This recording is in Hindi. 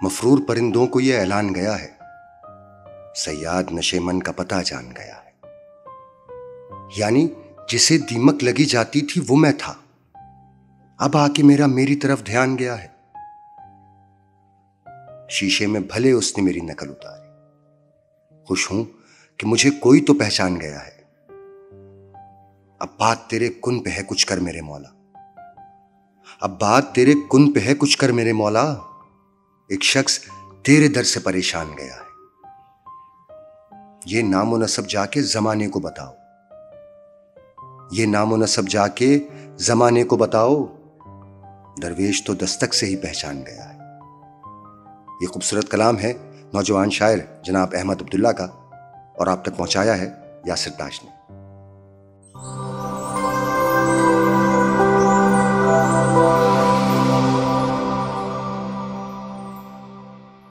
मफरूर परिंदों को यह ऐलान गया है, सयाद नशे मन का पता जान गया है। यानी जिसे दीमक लगी जाती थी वो मैं था, अब आके मेरी तरफ ध्यान गया है। शीशे में भले उसने मेरी नकल उतारी, खुश हूं कि मुझे कोई तो पहचान गया है। अब बात तेरे कुन पे है, कुछ कर मेरे मौला। अब बात तेरे कुन पे है, कुछ कर मेरे मौला। एक शख्स तेरे दर से परेशान गया है। ये नामो नसब जाके जमाने को बताओ, ये नामो नसब जाके जमाने को बताओ। दरवेश तो दस्तक से ही पहचान गया है। ये खूबसूरत कलाम है नौजवान शायर जनाब अहमद अब्दुल्ला का, और आप तक पहुंचाया है यासिर ताज ने।